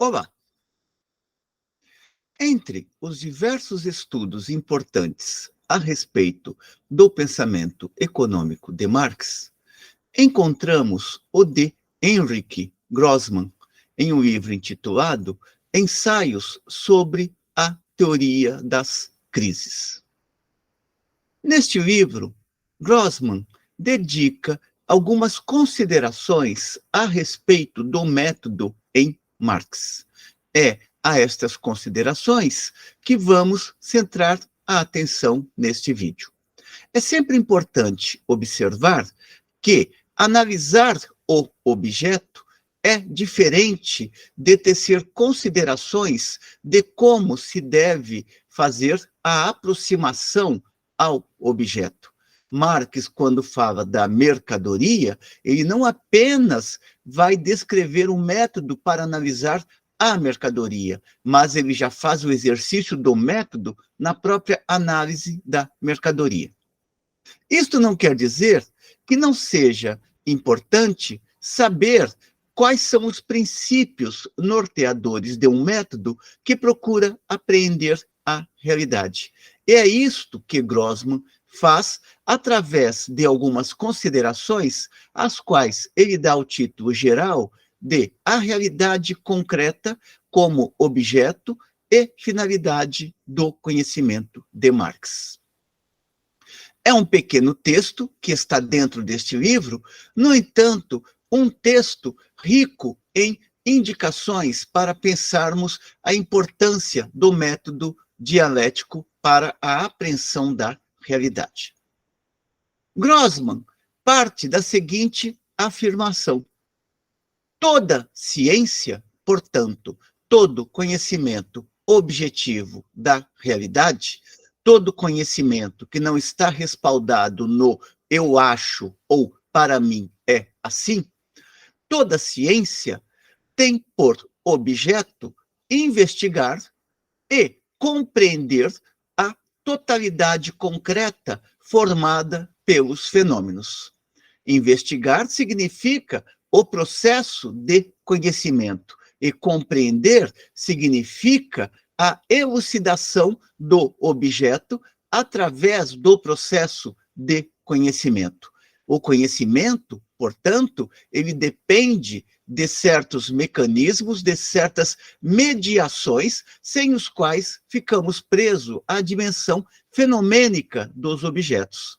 Olá! Entre os diversos estudos importantes a respeito do pensamento econômico de Marx, encontramos o de Henrik Grossman, em um livro intitulado Ensaios sobre a Teoria das Crises. Neste livro, Grossman dedica algumas considerações a respeito do método em Marx. É a estas considerações que vamos centrar a atenção neste vídeo. É sempre importante observar que analisar o objeto é diferente de tecer considerações de como se deve fazer a aproximação ao objeto. Marx, quando fala da mercadoria, ele não apenas vai descrever um método para analisar a mercadoria, mas ele já faz o exercício do método na própria análise da mercadoria. Isto não quer dizer que não seja importante saber quais são os princípios norteadores de um método que procura apreender a realidade. E é isto que Grossman faz através de algumas considerações, às quais ele dá o título geral de A Realidade Concreta como Objeto e Finalidade do Conhecimento de Marx. É um pequeno texto que está dentro deste livro, no entanto, um texto rico em indicações para pensarmos a importância do método dialético para a apreensão da realidade. Grossman parte da seguinte afirmação: toda ciência, portanto, todo conhecimento objetivo da realidade, todo conhecimento que não está respaldado no eu acho ou para mim é assim, toda ciência tem por objeto investigar e compreender a totalidade concreta formada pelos fenômenos. Investigar significa o processo de conhecimento e compreender significa a elucidação do objeto através do processo de conhecimento. O conhecimento, portanto, ele depende de certos mecanismos, de certas mediações, sem os quais ficamos presos à dimensão fenomênica dos objetos.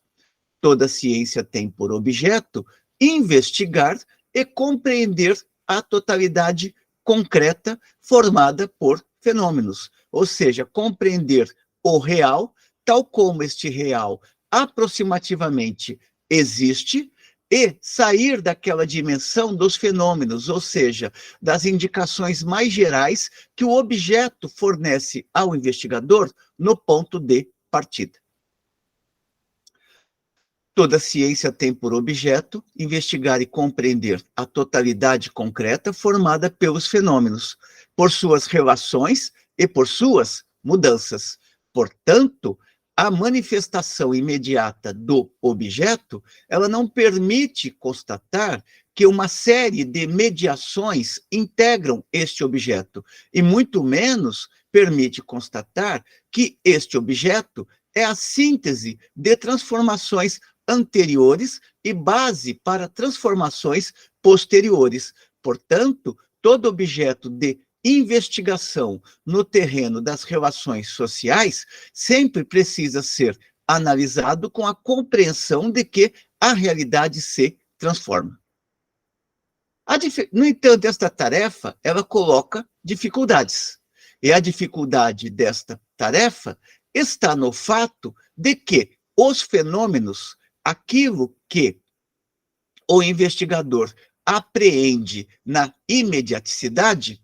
Toda ciência tem por objeto investigar e compreender a totalidade concreta formada por fenômenos, ou seja, compreender o real, tal como este real aproximativamente existe, e sair daquela dimensão dos fenômenos, ou seja, das indicações mais gerais que o objeto fornece ao investigador no ponto de partida. Toda ciência tem por objeto investigar e compreender a totalidade concreta formada pelos fenômenos, por suas relações e por suas mudanças. Portanto, a manifestação imediata do objeto, ela não permite constatar que uma série de mediações integram este objeto, e muito menos permite constatar que este objeto é a síntese de transformações anteriores e base para transformações posteriores. Portanto, todo objeto de investigação no terreno das relações sociais sempre precisa ser analisado com a compreensão de que a realidade se transforma. No entanto, esta tarefa, ela coloca dificuldades. E a dificuldade desta tarefa está no fato de que os fenômenos, aquilo que o investigador apreende na imediaticidade,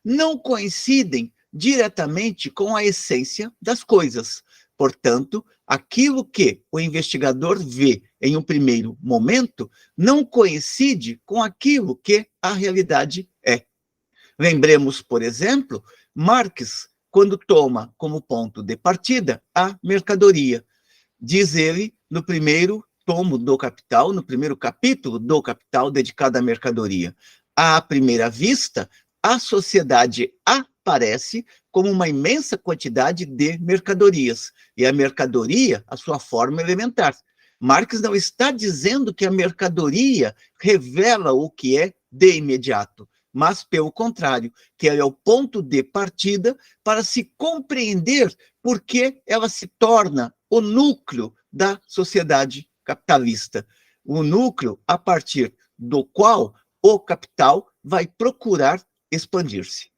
não coincidem diretamente com a essência das coisas. Portanto, aquilo que o investigador vê em um primeiro momento não coincide com aquilo que a realidade é. Lembremos, por exemplo, Marx, quando toma como ponto de partida a mercadoria. Diz ele, no primeiro tomo do Capital, no primeiro capítulo do Capital dedicado à mercadoria: à primeira vista, a sociedade aparece como uma imensa quantidade de mercadorias, e a mercadoria, a sua forma elementar. Marx não está dizendo que a mercadoria revela o que é de imediato, mas, pelo contrário, que ela é o ponto de partida para se compreender por que ela se torna o núcleo da sociedade capitalista, o núcleo a partir do qual o capital vai procurar expandir-se.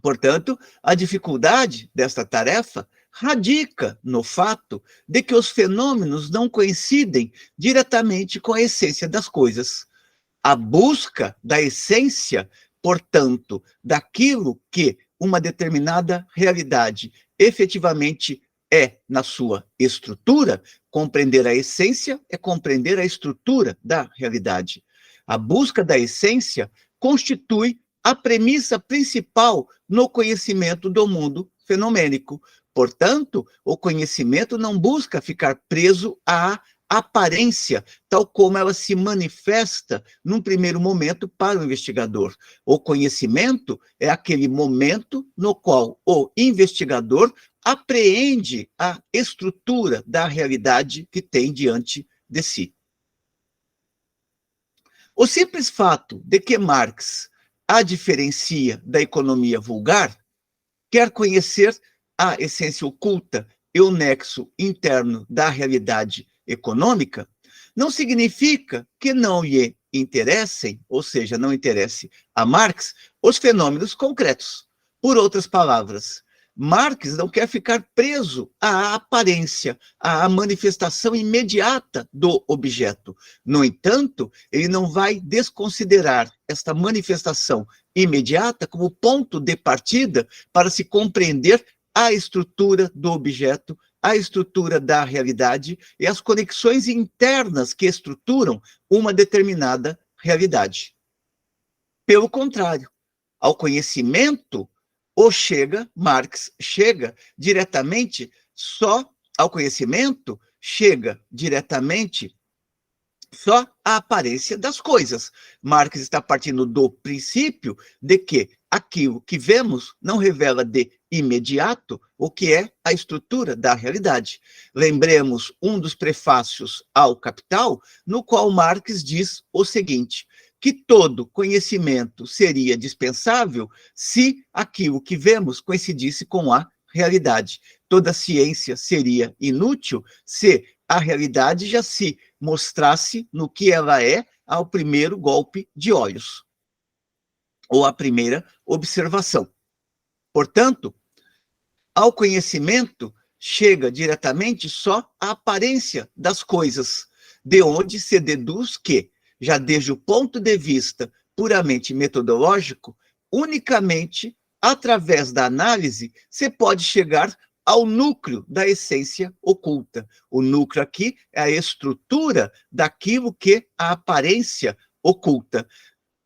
Portanto, a dificuldade desta tarefa radica no fato de que os fenômenos não coincidem diretamente com a essência das coisas. A busca da essência, portanto, daquilo que uma determinada realidade efetivamente é na sua estrutura, compreender a essência é compreender a estrutura da realidade. A busca da essência constitui a premissa principal no conhecimento do mundo fenomênico. Portanto, o conhecimento não busca ficar preso à aparência, tal como ela se manifesta num primeiro momento para o investigador. O conhecimento é aquele momento no qual o investigador apreende a estrutura da realidade que tem diante de si. O simples fato de que Marx a diferencia da economia vulgar, quer conhecer a essência oculta e o nexo interno da realidade econômica, não significa que não lhe interessem, ou seja, não interesse a Marx, os fenômenos concretos. Por outras palavras, Marx não quer ficar preso à aparência, à manifestação imediata do objeto. No entanto, ele não vai desconsiderar esta manifestação imediata como ponto de partida para se compreender a estrutura do objeto, a estrutura da realidade e as conexões internas que estruturam uma determinada realidade. Pelo contrário, ao conhecimento Marx chega diretamente só ao conhecimento, chega diretamente só à aparência das coisas. Marx está partindo do princípio de que aquilo que vemos não revela de imediato o que é a estrutura da realidade. Lembremos um dos prefácios ao Capital, no qual Marx diz o seguinte: que todo conhecimento seria dispensável se aquilo que vemos coincidisse com a realidade. Toda ciência seria inútil se a realidade já se mostrasse no que ela é ao primeiro golpe de olhos, ou à primeira observação. Portanto, ao conhecimento chega diretamente só a aparência das coisas, de onde se deduz que, já desde o ponto de vista puramente metodológico, unicamente através da análise se pode chegar ao núcleo da essência oculta. O núcleo aqui é a estrutura daquilo que a aparência oculta.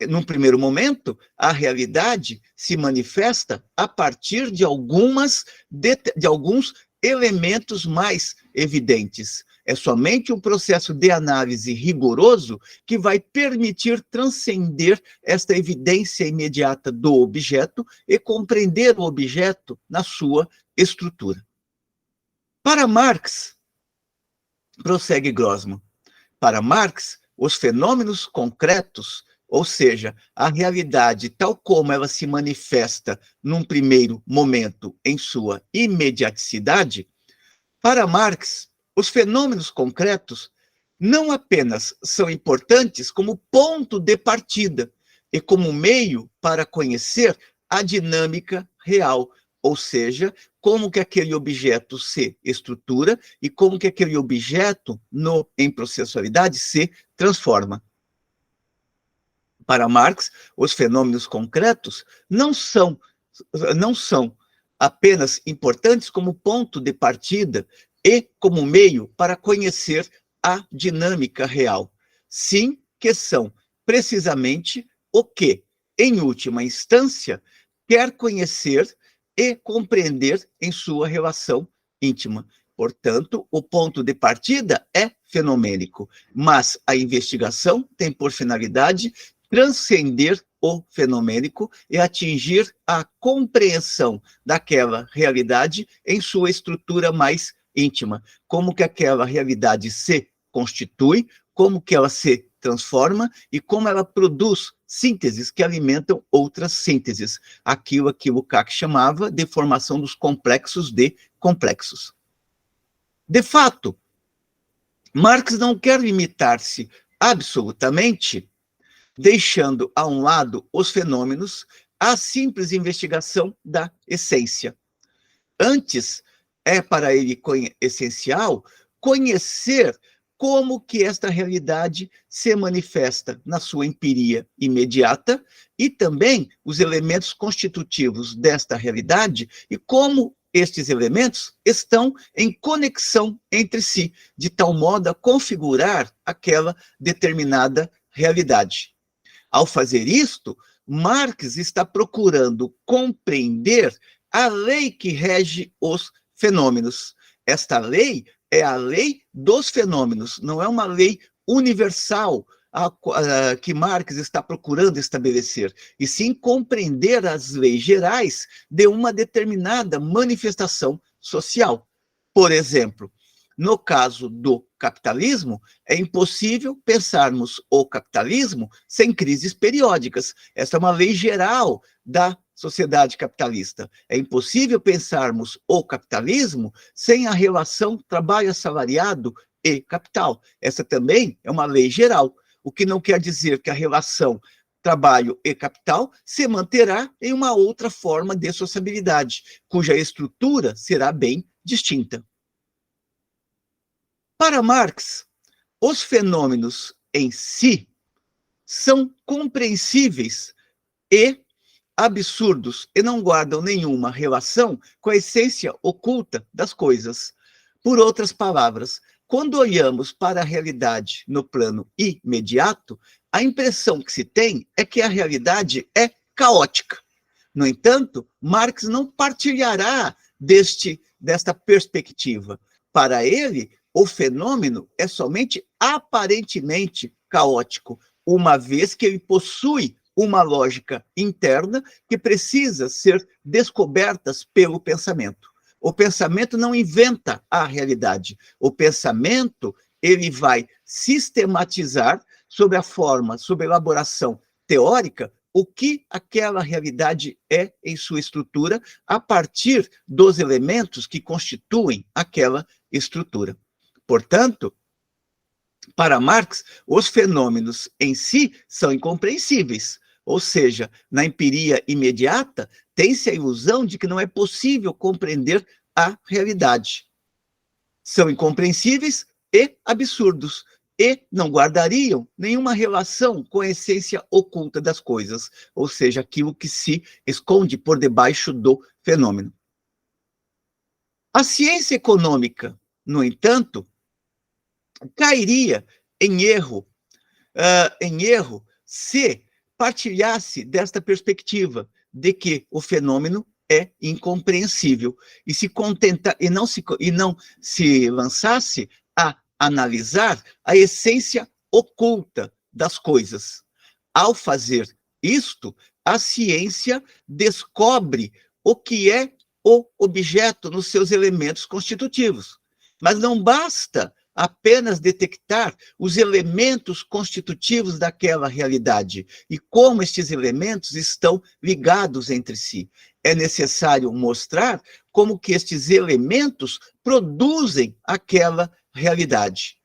Num primeiro momento, a realidade se manifesta a partir de alguns elementos mais evidentes. É somente um processo de análise rigoroso que vai permitir transcender esta evidência imediata do objeto e compreender o objeto na sua estrutura. Para Marx, prossegue Grossman, para Marx, os fenômenos concretos, ou seja, a realidade tal como ela se manifesta num primeiro momento em sua imediaticidade, para Marx, os fenômenos concretos não apenas são importantes como ponto de partida e como meio para conhecer a dinâmica real, ou seja, como que aquele objeto se estrutura e como que aquele objeto em processualidade se transforma. Para Marx, os fenômenos concretos não são apenas importantes como ponto de partida e como meio para conhecer a dinâmica real. Sim, que são precisamente o que, em última instância, quer conhecer e compreender em sua relação íntima. Portanto, o ponto de partida é fenomênico, mas a investigação tem por finalidade transcender o fenomênico e atingir a compreensão daquela realidade em sua estrutura mais íntima. Como que aquela realidade se constitui, como que ela se transforma e como ela produz sínteses que alimentam outras sínteses. Aquilo que Lukács chamava de formação dos complexos de complexos. De fato, Marx não quer limitar-se absolutamente, deixando a um lado os fenômenos, à simples investigação da essência. Antes, é para ele essencial conhecer como que esta realidade se manifesta na sua empiria imediata e também os elementos constitutivos desta realidade e como estes elementos estão em conexão entre si, de tal modo a configurar aquela determinada realidade. Ao fazer isto, Marx está procurando compreender a lei que rege os fenômenos. Esta lei é a lei dos fenômenos, não é uma lei universal que Marx está procurando estabelecer, e sim compreender as leis gerais de uma determinada manifestação social. Por exemplo, no caso do capitalismo, é impossível pensarmos o capitalismo sem crises periódicas. Essa é uma lei geral da sociedade capitalista. É impossível pensarmos o capitalismo sem a relação trabalho assalariado e capital. Essa também é uma lei geral, o que não quer dizer que a relação trabalho e capital se manterá em uma outra forma de sociabilidade, cuja estrutura será bem distinta. Para Marx, os fenômenos em si são compreensíveis e absurdos e não guardam nenhuma relação com a essência oculta das coisas. Por outras palavras, quando olhamos para a realidade no plano imediato, a impressão que se tem é que a realidade é caótica. No entanto, Marx não partilhará desta perspectiva. Para ele, o fenômeno é somente aparentemente caótico, uma vez que ele possui uma lógica interna que precisa ser descoberta pelo pensamento. O pensamento não inventa a realidade. O pensamento, ele vai sistematizar sob a forma, sob a elaboração teórica, o que aquela realidade é em sua estrutura, a partir dos elementos que constituem aquela estrutura. Portanto, para Marx, os fenômenos em si são incompreensíveis. Ou seja, na empiria imediata, tem-se a ilusão de que não é possível compreender a realidade. São incompreensíveis e absurdos, e não guardariam nenhuma relação com a essência oculta das coisas, ou seja, aquilo que se esconde por debaixo do fenômeno. A ciência econômica, no entanto, cairia em erro se partilhasse desta perspectiva de que o fenômeno é incompreensível e não se lançasse a analisar a essência oculta das coisas. Ao fazer isto, a ciência descobre o que é o objeto nos seus elementos constitutivos. Mas não basta apenas detectar os elementos constitutivos daquela realidade e como estes elementos estão ligados entre si. É necessário mostrar como que estes elementos produzem aquela realidade.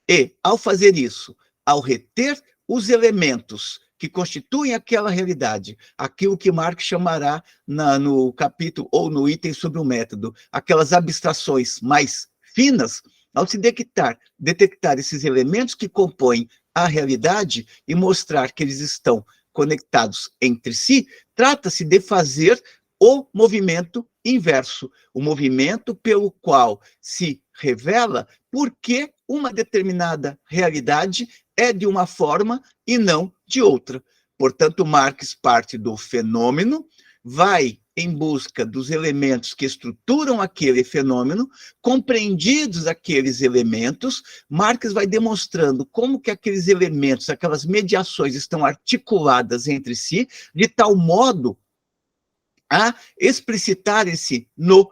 E, ao fazer isso, ao reter os elementos que constituem aquela realidade, aquilo que Marx chamará no capítulo ou no item sobre o método, aquelas abstrações mais finas, ao se detectar esses elementos que compõem a realidade e mostrar que eles estão conectados entre si, trata-se de fazer o movimento inverso, o movimento pelo qual se revela por que uma determinada realidade é de uma forma e não de outra. Portanto, Marx parte do fenômeno, vai em busca dos elementos que estruturam aquele fenômeno, compreendidos aqueles elementos, Marx vai demonstrando como que aqueles elementos, aquelas mediações estão articuladas entre si, de tal modo a explicitarem-se no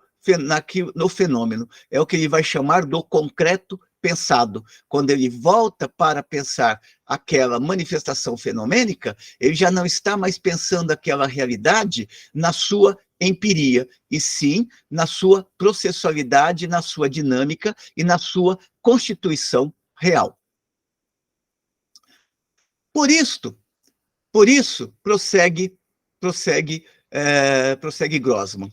fenômeno. É o que ele vai chamar do concreto pensado. Quando ele volta para pensar aquela manifestação fenomênica, ele já não está mais pensando aquela realidade na sua empiria, e sim na sua processualidade, na sua dinâmica e na sua constituição real. Por isso, prossegue Grossman.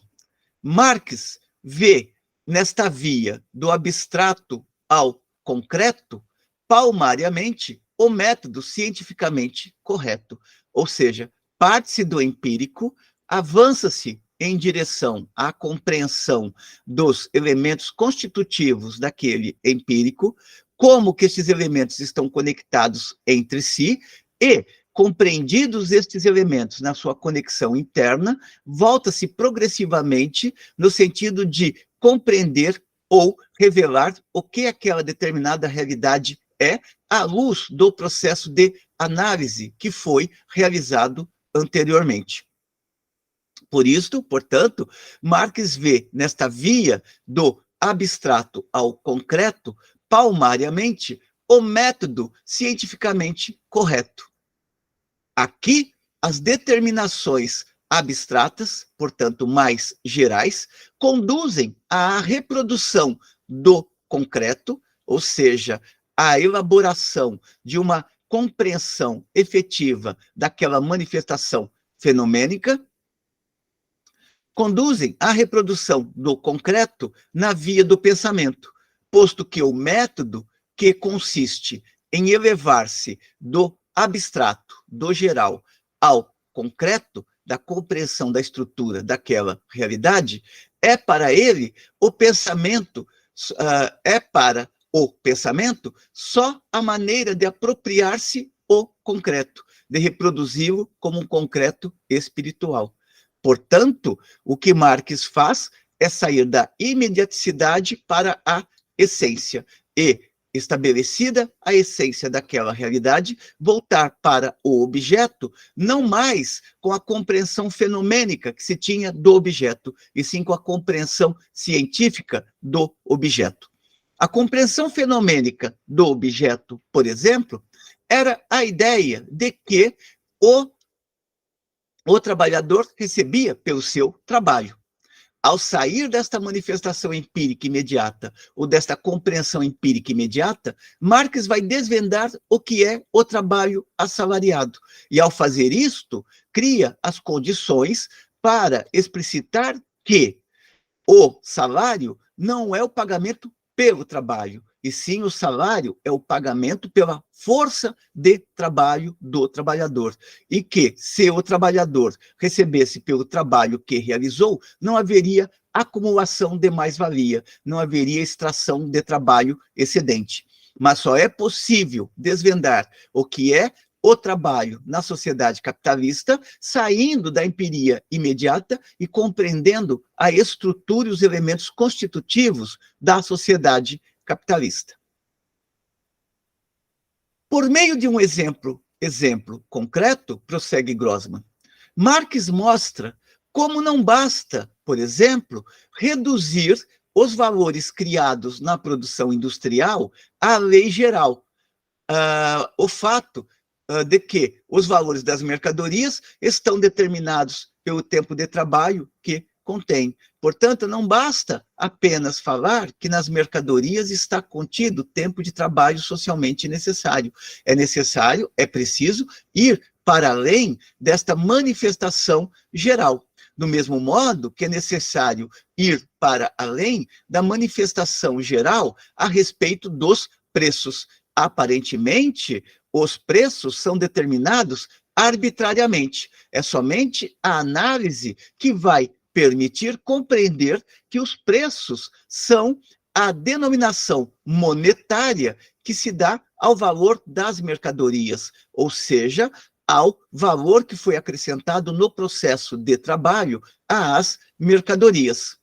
Marx vê nesta via do abstrato ao concreto, palmariamente, o método cientificamente correto. Ou seja, parte-se do empírico, avança-se em direção à compreensão dos elementos constitutivos daquele empírico, como que esses elementos estão conectados entre si, e, compreendidos estes elementos na sua conexão interna, volta-se progressivamente no sentido de compreender ou revelar o que aquela determinada realidade é, à luz do processo de análise que foi realizado anteriormente. Por isso, portanto, Marx vê nesta via do abstrato ao concreto, palmariamente, o método cientificamente correto. Aqui, as determinações abstratas, portanto, mais gerais, conduzem à reprodução do concreto, ou seja, à elaboração de uma compreensão efetiva daquela manifestação fenomênica, conduzem à reprodução do concreto na via do pensamento, posto que o método, que consiste em elevar-se do abstrato, do geral, ao concreto, da compreensão da estrutura daquela realidade, é para ele o pensamento, só a maneira de apropriar-se o concreto, de reproduzi-lo como um concreto espiritual. Portanto, o que Marx faz é sair da imediaticidade para a essência e, estabelecida a essência daquela realidade, voltar para o objeto, não mais com a compreensão fenomênica que se tinha do objeto, e sim com a compreensão científica do objeto. A compreensão fenomênica do objeto, por exemplo, era a ideia de que o trabalhador recebia pelo seu trabalho. Ao sair desta manifestação empírica imediata, ou desta compreensão empírica imediata, Marx vai desvendar o que é o trabalho assalariado. E, ao fazer isto, cria as condições para explicitar que o salário não é o pagamento pelo trabalho, e sim o salário é o pagamento pela força de trabalho do trabalhador. E que, se o trabalhador recebesse pelo trabalho que realizou, não haveria acumulação de mais-valia, não haveria extração de trabalho excedente. Mas só é possível desvendar o que é o trabalho na sociedade capitalista, saindo da empiria imediata e compreendendo a estrutura e os elementos constitutivos da sociedade capitalista. Por meio de um exemplo concreto, prossegue Grossman, Marx mostra como não basta, por exemplo, reduzir os valores criados na produção industrial à lei geral. O fato de que os valores das mercadorias estão determinados pelo tempo de trabalho que contém. Portanto, não basta apenas falar que nas mercadorias está contido o tempo de trabalho socialmente necessário. É preciso ir para além desta manifestação geral. Do mesmo modo que é necessário ir para além da manifestação geral a respeito dos preços. Aparentemente, os preços são determinados arbitrariamente. É somente a análise que vai permitir compreender que os preços são a denominação monetária que se dá ao valor das mercadorias, ou seja, ao valor que foi acrescentado no processo de trabalho às mercadorias.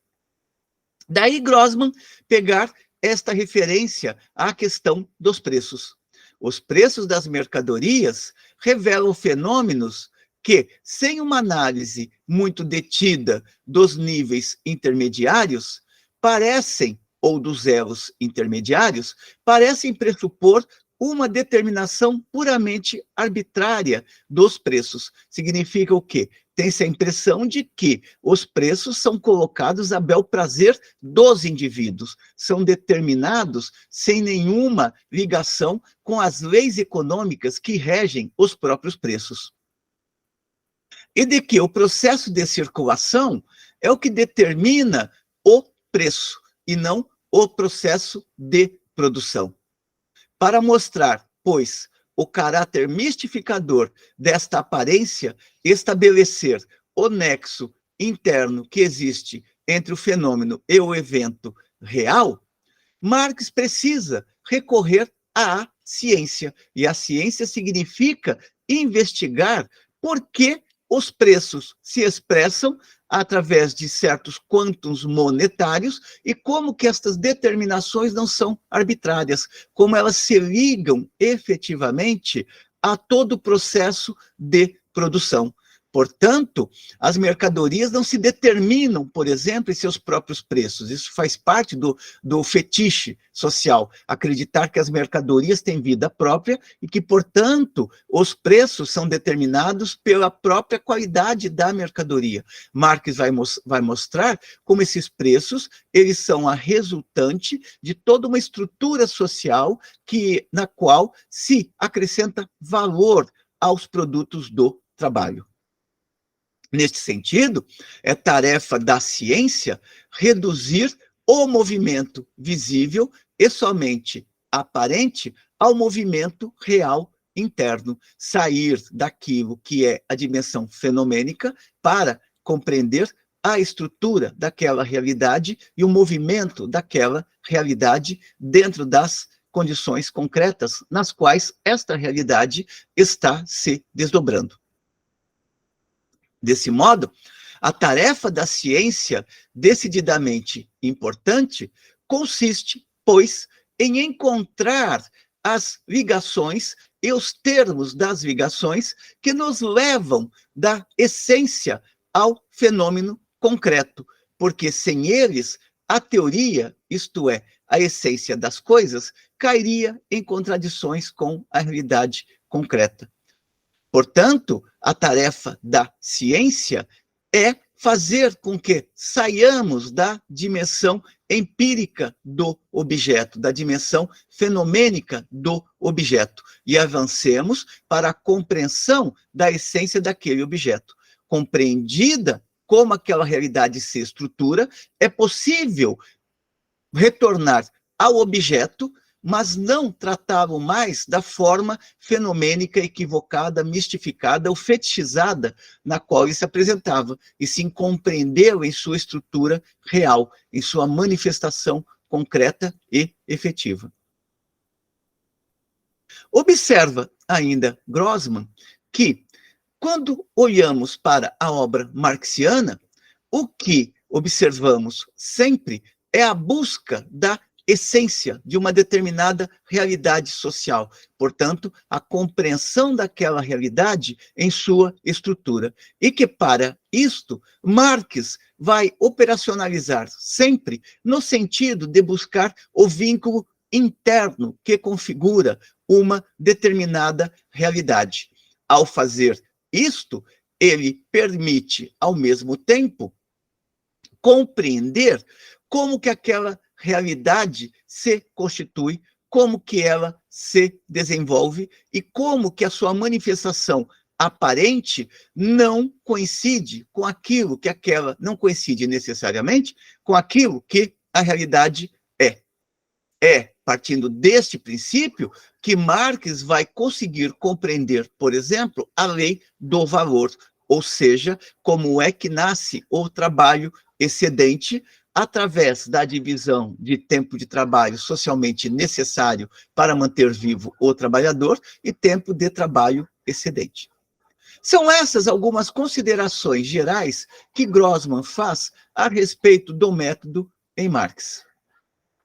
Daí Grossman pegar esta referência à questão dos preços. Os preços das mercadorias revelam fenômenos que, sem uma análise muito detida dos níveis intermediários, parecem, ou dos elos intermediários, parecem pressupor uma determinação puramente arbitrária dos preços. Significa o quê? Tem-se a impressão de que os preços são colocados a bel prazer dos indivíduos, são determinados sem nenhuma ligação com as leis econômicas que regem os próprios preços. E de que o processo de circulação é o que determina o preço, e não o processo de produção. Para mostrar, pois, o caráter mistificador desta aparência, estabelecer o nexo interno que existe entre o fenômeno e o evento real, Marx precisa recorrer à ciência. E a ciência significa investigar por que os preços se expressam através de certos quantums monetários e como que estas determinações não são arbitrárias, como elas se ligam efetivamente a todo o processo de produção. Portanto, as mercadorias não se determinam, por exemplo, em seus próprios preços. Isso faz parte do fetiche social, acreditar que as mercadorias têm vida própria e que, portanto, os preços são determinados pela própria qualidade da mercadoria. Marx vai mostrar como esses preços eles são a resultante de toda uma estrutura social na qual se acrescenta valor aos produtos do trabalho. Neste sentido, é tarefa da ciência reduzir o movimento visível e somente aparente ao movimento real interno, sair daquilo que é a dimensão fenomênica para compreender a estrutura daquela realidade e o movimento daquela realidade dentro das condições concretas nas quais esta realidade está se desdobrando. Desse modo, a tarefa da ciência, decididamente importante, consiste, pois, em encontrar as ligações e os termos das ligações que nos levam da essência ao fenômeno concreto, porque sem eles, a teoria, isto é, a essência das coisas, cairia em contradições com a realidade concreta. Portanto, a tarefa da ciência é fazer com que saiamos da dimensão empírica do objeto, da dimensão fenomênica do objeto, e avancemos para a compreensão da essência daquele objeto. Compreendida como aquela realidade se estrutura, é possível retornar ao objeto, mas não tratá-lo mais da forma fenomênica, equivocada, mistificada ou fetichizada na qual ele se apresentava, e sim compreendê-lo em sua estrutura real, em sua manifestação concreta e efetiva. Observa ainda Grossman que, quando olhamos para a obra marxiana, o que observamos sempre é a busca da essência de uma determinada realidade social. Portanto, a compreensão daquela realidade em sua estrutura. E que, para isto, Marx vai operacionalizar sempre no sentido de buscar o vínculo interno que configura uma determinada realidade. Ao fazer isto, ele permite, ao mesmo tempo, compreender como que aquela realidade se constitui, como que ela se desenvolve e como que a sua manifestação aparente não coincide com aquilo que aquela, não coincide necessariamente com aquilo que a realidade é. É partindo deste princípio que Marx vai conseguir compreender, por exemplo, a lei do valor, ou seja, como é que nasce o trabalho excedente através da divisão de tempo de trabalho socialmente necessário para manter vivo o trabalhador e tempo de trabalho excedente. São essas algumas considerações gerais que Grossman faz a respeito do método em Marx.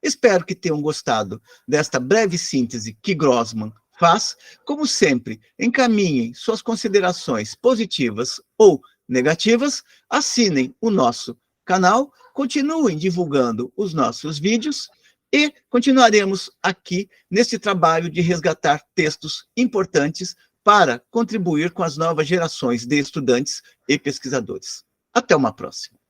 Espero que tenham gostado desta breve síntese que Grossman faz. Como sempre, encaminhem suas considerações positivas ou negativas, assinem o nosso canal, continuem divulgando os nossos vídeos e continuaremos aqui nesse trabalho de resgatar textos importantes para contribuir com as novas gerações de estudantes e pesquisadores. Até uma próxima.